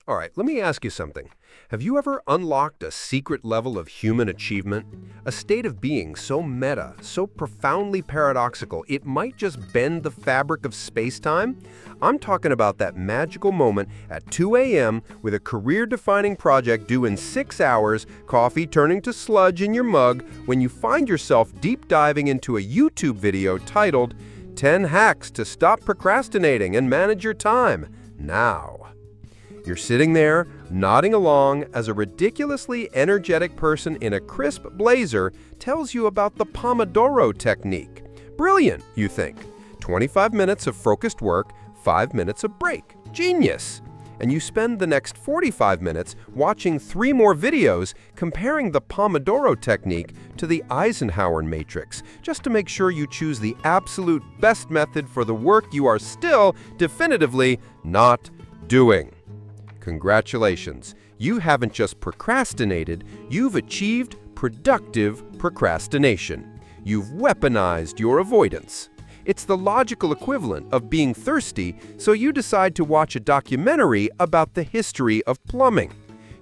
All right, let me ask you something. Have you ever unlocked a secret level of human achievement? A state of being so meta, so profoundly paradoxical, it might just bend the fabric of space-time? I'm talking about that magical moment at 2 a.m. with a career-defining project due in 6 hours, coffee turning to sludge in your mug, when you find yourself deep diving into a YouTube video titled 10 Hacks to Stop Procrastinating and Manage Your Time Now. You're sitting there, nodding along, as a ridiculously energetic person in a crisp blazer tells you about the Pomodoro technique. Brilliant, you think. 25 minutes of focused work, 5 minutes of break. Genius! And you spend the next 45 minutes watching 3 more videos comparing the Pomodoro technique to the Eisenhower matrix, just to make sure you choose the absolute best method for the work you are still definitively not doing. Congratulations, you haven't just procrastinated, you've achieved productive procrastination. You've weaponized your avoidance. It's the logical equivalent of being thirsty, so you decide to watch a documentary about the history of plumbing.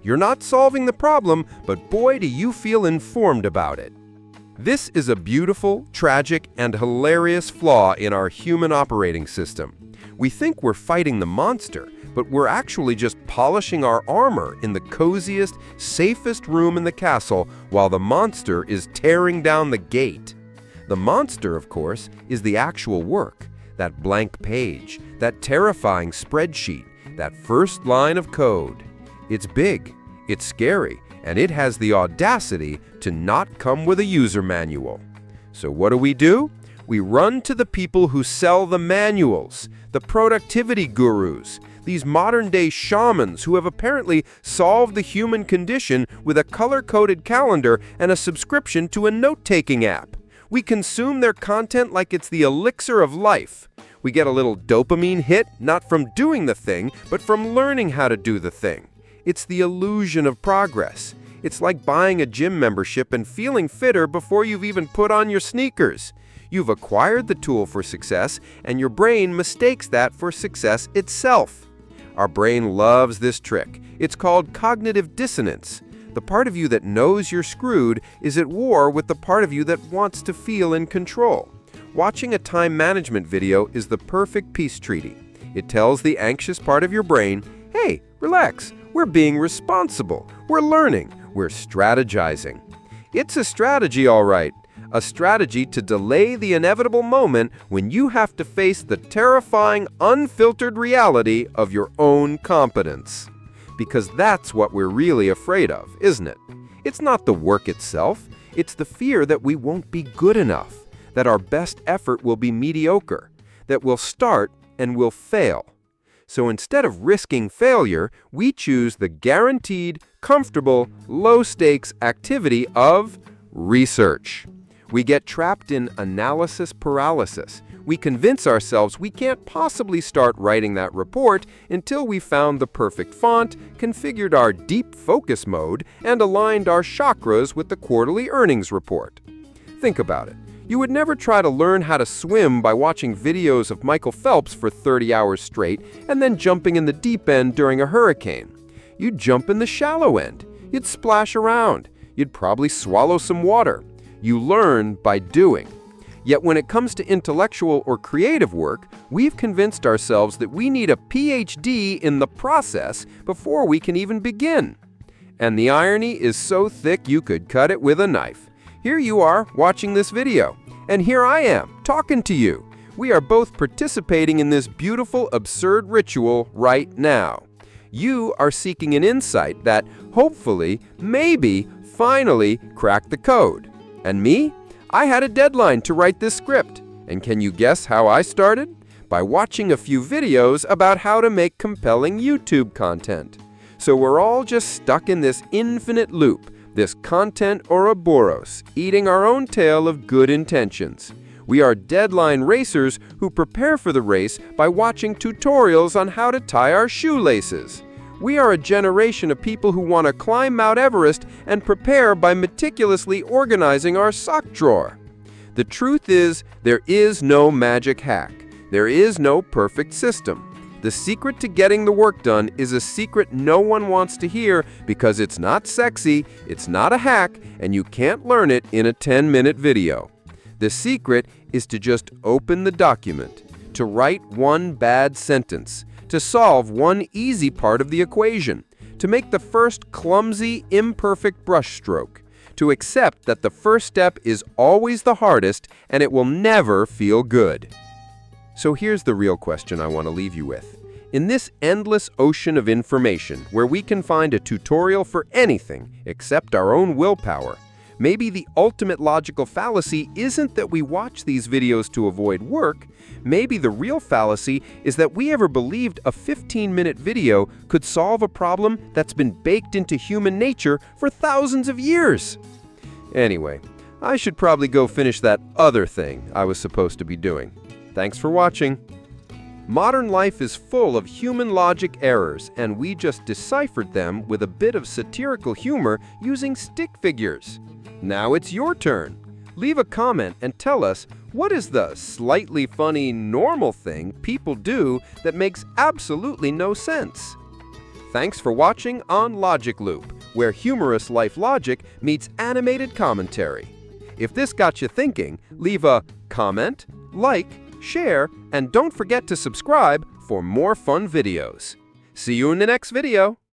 You're not solving the problem, but boy, do you feel informed about it. This is a beautiful, tragic, and hilarious flaw in our human operating system. We think we're fighting the monster, but we're actually just polishing our armor in the coziest, safest room in the castle while the monster is tearing down the gate. The monster, of course, is the actual work, that blank page, that terrifying spreadsheet, that first line of code. It's big, it's scary, and it has the audacity to not come with a user manual. So what do? We run to the people who sell the manuals, the productivity gurus, these modern-day shamans who have apparently solved the human condition with a color-coded calendar and a subscription to a note-taking app. We consume their content like it's the elixir of life. We get a little dopamine hit, not from doing the thing, but from learning how to do the thing. It's the illusion of progress. It's like buying a gym membership and feeling fitter before you've even put on your sneakers. You've acquired the tool for success, and your brain mistakes that for success itself. Our brain loves this trick. It's called cognitive dissonance. The part of you that knows you're screwed is at war with the part of you that wants to feel in control. Watching a time management video is the perfect peace treaty. It tells the anxious part of your brain, hey, relax, we're being responsible, we're learning, we're strategizing. It's a strategy, all right. A strategy to delay the inevitable moment when you have to face the terrifying, unfiltered reality of your own competence. Because that's what we're really afraid of, isn't it? It's not the work itself, it's the fear that we won't be good enough, that our best effort will be mediocre, that we'll start and we'll fail. So instead of risking failure, we choose the guaranteed, comfortable, low-stakes activity of research. We get trapped in analysis paralysis. We convince ourselves we can't possibly start writing that report until we found the perfect font, configured our deep focus mode, and aligned our chakras with the quarterly earnings report. Think about it. You would never try to learn how to swim by watching videos of Michael Phelps for 30 hours straight and then jumping in the deep end during a hurricane. You'd jump in the shallow end. You'd splash around. You'd probably swallow some water. You learn by doing. Yet when it comes to intellectual or creative work, we've convinced ourselves that we need a PhD in the process before we can even begin. And the irony is so thick you could cut it with a knife. Here you are watching this video, and here I am talking to you. We are both participating in this beautiful, absurd ritual right now. You are seeking an insight that, hopefully, maybe, finally crack the code. And me? I had a deadline to write this script. And can you guess how I started? By watching a few videos about how to make compelling YouTube content. So we're all just stuck in this infinite loop, this content Ouroboros, eating our own tail of good intentions. We are deadline racers who prepare for the race by watching tutorials on how to tie our shoelaces. We are a generation of people who want to climb Mount Everest and prepare by meticulously organizing our sock drawer. The truth is, there is no magic hack. There is no perfect system. The secret to getting the work done is a secret no one wants to hear because it's not sexy, it's not a hack, and you can't learn it in a 10-minute video. The secret is to just open the document, to write one bad sentence, to solve one easy part of the equation, to make the first clumsy, imperfect brushstroke, to accept that the first step is always the hardest and it will never feel good. So here's the real question I want to leave you with. In this endless ocean of information where we can find a tutorial for anything except our own willpower, maybe the ultimate logical fallacy isn't that we watch these videos to avoid work. Maybe the real fallacy is that we ever believed a 15-minute video could solve a problem that's been baked into human nature for thousands of years. Anyway, I should probably go finish that other thing I was supposed to be doing. Thanks for watching. Modern life is full of human logic errors, and we just deciphered them with a bit of satirical humor using stick figures. Now it's your turn. Leave a comment and tell us, what is the slightly funny, normal thing people do that makes absolutely no sense? Thanks for watching on Logic Loop, where humorous life logic meets animated commentary. If this got you thinking, leave a comment, like, share, and don't forget to subscribe for more fun videos. See you in the next video.